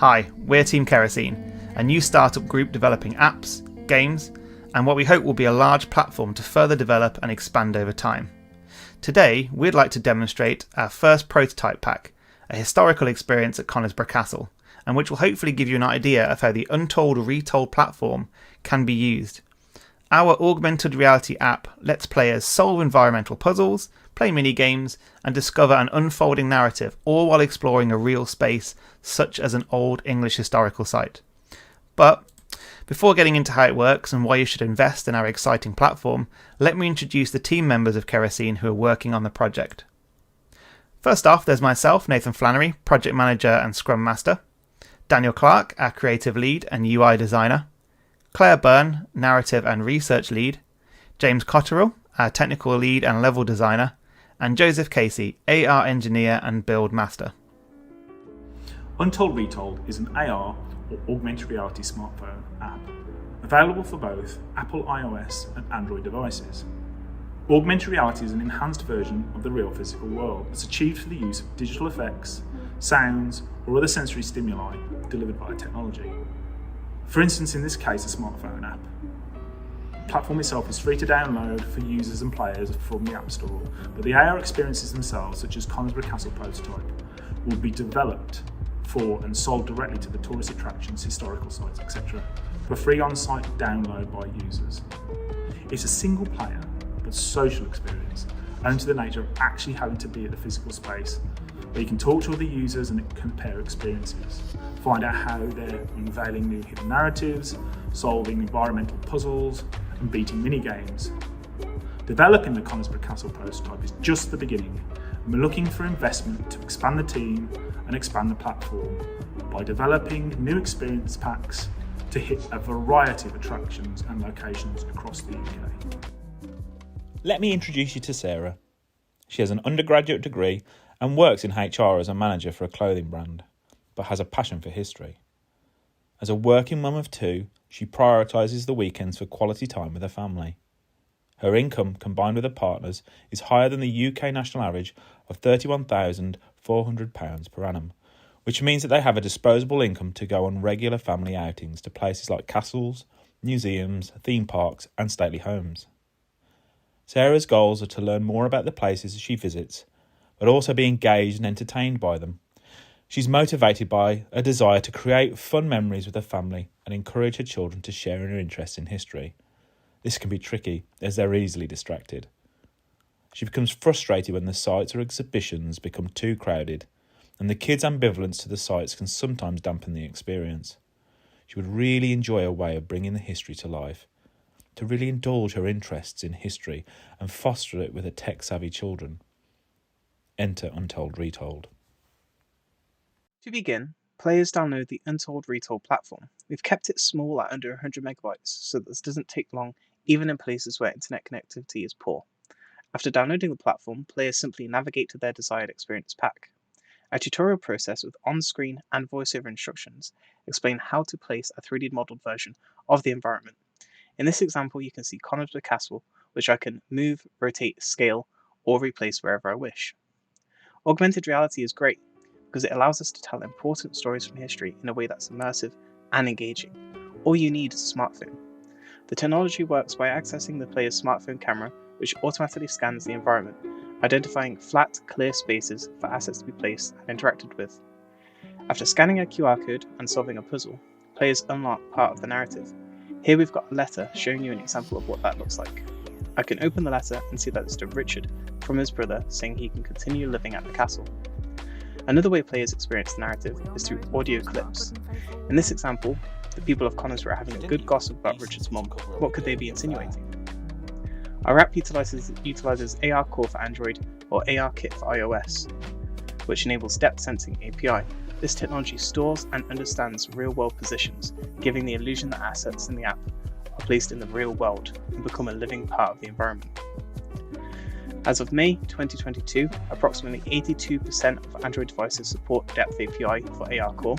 Hi, we're Team Kerosene, a new startup group developing apps, games, and what we hope will be a large platform to further develop and expand over time. Today, we'd like to demonstrate our first prototype pack, a historical experience at Conisbrough Castle, and which will hopefully give you an idea of how the Untold Retold platform can be used. Our augmented reality app lets players solve environmental puzzles, play mini-games, and discover an unfolding narrative, all while exploring a real space such as an old English historical site. But before getting into how it works and why you should invest in our exciting platform, let me introduce the team members of Kerosene who are working on the project. First off, there's myself, Nathan Flannery, Project Manager and Scrum Master, Daniel Clark, our Creative Lead and UI Designer, Claire Byrne, Narrative and Research Lead, James Cotterill, our Technical Lead and Level Designer, and Joseph Casey, AR Engineer and Build Master. Untold Retold is an AR or augmented reality smartphone app available for both Apple iOS and Android devices. Augmented reality is an enhanced version of the real physical world that's achieved through the use of digital effects, sounds, or other sensory stimuli delivered via technology. For instance, in this case, a smartphone app. The platform itself is free to download for users and players from the App Store, but the AR experiences themselves, such as Conisbrough Castle prototype, will be developed for and sold directly to the tourist attractions, historical sites, etc. for free on-site download by users. It's a single player but social experience, owing to the nature of actually having to be at the physical space, where you can talk to other users and compare experiences, find out how they're unveiling new hidden narratives, solving environmental puzzles, and beating mini-games. Developing the Conisbrough Castle prototype is just the beginning, and we're looking for investment to expand the team and expand the platform by developing new experience packs to hit a variety of attractions and locations across the UK. Let me introduce you to Sarah. She has an undergraduate degree and works in HR as a manager for a clothing brand, but has a passion for history. As a working mum of two, she prioritises the weekends for quality time with her family. Her income, combined with her partner's, is higher than the UK national average of £31,400 per annum, which means that they have a disposable income to go on regular family outings to places like castles, museums, theme parks and stately homes. Sarah's goals are to learn more about the places she visits, but also be engaged and entertained by them. She's motivated by a desire to create fun memories with her family and encourage her children to share in her interest in history. This can be tricky, as they're easily distracted. She becomes frustrated when the sites or exhibitions become too crowded, and the kids' ambivalence to the sites can sometimes dampen the experience. She would really enjoy a way of bringing the history to life, to really indulge her interests in history and foster it with her tech-savvy children. Enter Untold Retold. To begin, players download the Untold Retold platform. We've kept it small at under 100 megabytes so that this doesn't take long, even in places where internet connectivity is poor. After downloading the platform, players simply navigate to their desired experience pack. A tutorial process with on-screen and voiceover instructions explain how to place a 3D modeled version of the environment. In this example, you can see Conisbrough Castle, which I can move, rotate, scale, or replace wherever I wish. Augmented reality is great because it allows us to tell important stories from history in a way that's immersive and engaging. All you need is a smartphone. The technology works by accessing the player's smartphone camera, which automatically scans the environment, identifying flat, clear spaces for assets to be placed and interacted with. After scanning a QR code and solving a puzzle, players unlock part of the narrative. Here we've got a letter showing you an example of what that looks like. I can open the letter and see that it's to Richard from his brother saying he can continue living at the castle. Another way players experience the narrative is through audio clips. In this example, the people of Conisbrough are having a good gossip about Richard's mum. What could they be insinuating? Our app utilizes AR Core for Android or AR Kit for iOS, which enables depth sensing API. This technology stores and understands real-world positions, giving the illusion that assets in the app are placed in the real world and become a living part of the environment. As of May 2022, approximately 82% of Android devices support Depth API for AR Core,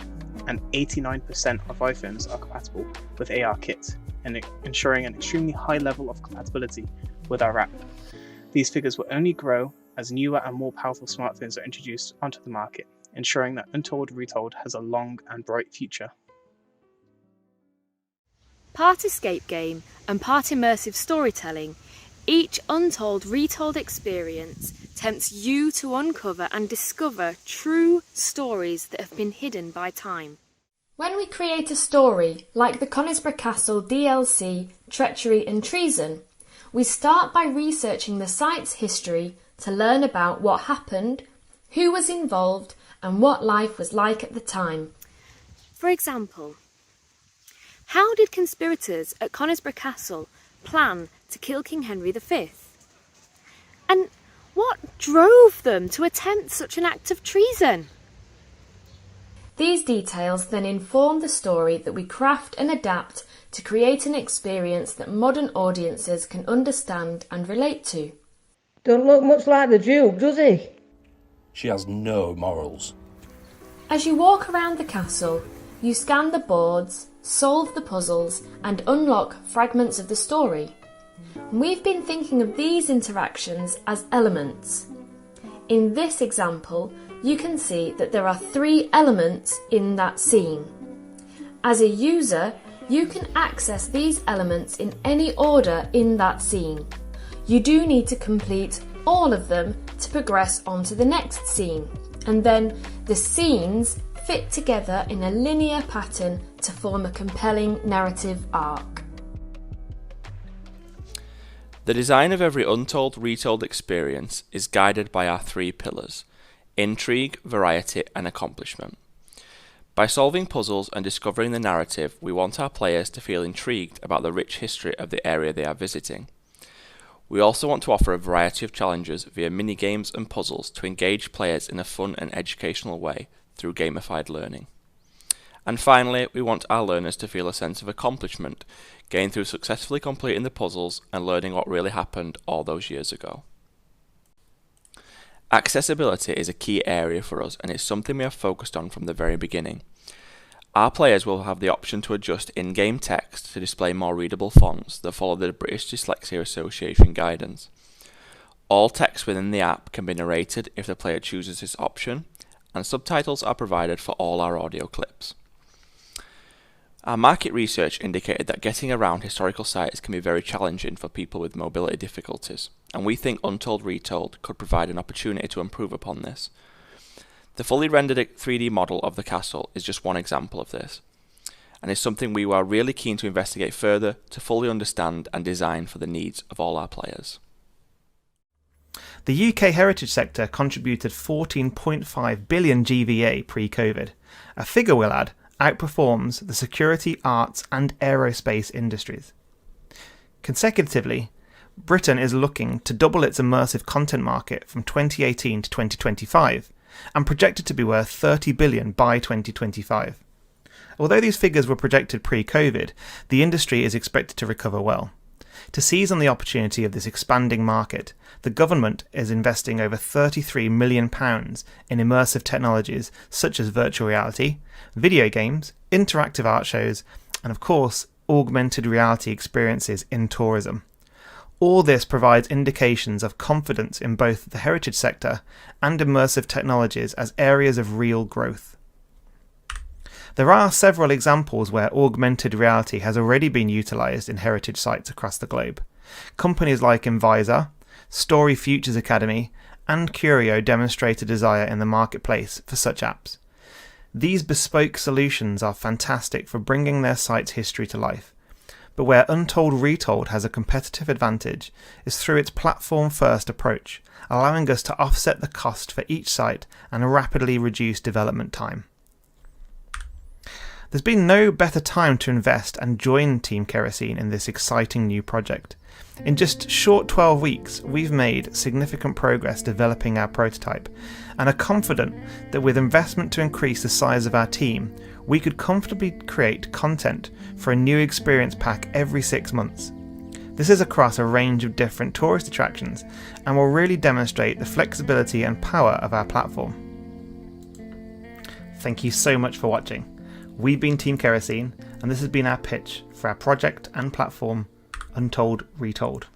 and 89% of iPhones are compatible with AR Kit, and ensuring an extremely high level of compatibility with our app. These figures will only grow as newer and more powerful smartphones are introduced onto the market, ensuring that Untold Retold has a long and bright future. Part escape game and part immersive storytelling, each Untold Retold experience tempts you to uncover and discover true stories that have been hidden by time. When we create a story, like the Conisbrough Castle DLC, Treachery and Treason, we start by researching the site's history to learn about what happened, who was involved, and what life was like at the time. For example, how did conspirators at Conisbrough Castle plan to kill King Henry V? And what drove them to attempt such an act of treason? These details then inform the story that we craft and adapt to create an experience that modern audiences can understand and relate to. Don't look much like the Duke, does he? She has no morals. As you walk around the castle, you scan the boards, solve the puzzles, and unlock fragments of the story. We've been thinking of these interactions as elements. In this example, you can see that there are 3 elements in that scene. As a user, you can access these elements in any order in that scene. You do need to complete all of them to progress onto the next scene, and then the scenes fit together in a linear pattern to form a compelling narrative arc. The design of every Untold Retold experience is guided by our 3 pillars: intrigue, variety, and accomplishment. By solving puzzles and discovering the narrative, we want our players to feel intrigued about the rich history of the area they are visiting. We also want to offer a variety of challenges via mini-games and puzzles to engage players in a fun and educational way through gamified learning. And finally, we want our learners to feel a sense of accomplishment gained through successfully completing the puzzles and learning what really happened all those years ago. Accessibility is a key area for us, and it's something we have focused on from the very beginning. Our players will have the option to adjust in-game text to display more readable fonts that follow the British Dyslexia Association guidance. All text within the app can be narrated if the player chooses this option, and subtitles are provided for all our audio clips. Our market research indicated that getting around historical sites can be very challenging for people with mobility difficulties, and we think Untold Retold could provide an opportunity to improve upon this. The fully rendered 3D model of the castle is just one example of this, and is something we are really keen to investigate further to fully understand and design for the needs of all our players. The UK heritage sector contributed 14.5 billion GVA pre-COVID, a figure we'll add outperforms the security, arts and aerospace industries. Consecutively, Britain is looking to double its immersive content market from 2018 to 2025 and projected to be worth 30 billion by 2025. Although these figures were projected pre-COVID, the industry is expected to recover well. To seize on the opportunity of this expanding market, the government is investing over £33 million in immersive technologies such as virtual reality, video games, interactive art shows, and of course, augmented reality experiences in tourism. All this provides indications of confidence in both the heritage sector and immersive technologies as areas of real growth. There are several examples where augmented reality has already been utilised in heritage sites across the globe. Companies like Invisor, Story Futures Academy, and Curio demonstrate a desire in the marketplace for such apps. These bespoke solutions are fantastic for bringing their site's history to life, but where Untold Retold has a competitive advantage is through its platform-first approach, allowing us to offset the cost for each site and rapidly reduce development time. There's been no better time to invest and join Team Kerosene in this exciting new project. In just short 12 weeks, we've made significant progress developing our prototype and are confident that with investment to increase the size of our team, we could comfortably create content for a new experience pack every 6 months. This is across a range of different tourist attractions and will really demonstrate the flexibility and power of our platform. Thank you so much for watching. We've been Team Kerosene, and this has been our pitch for our project and platform, Untold Retold.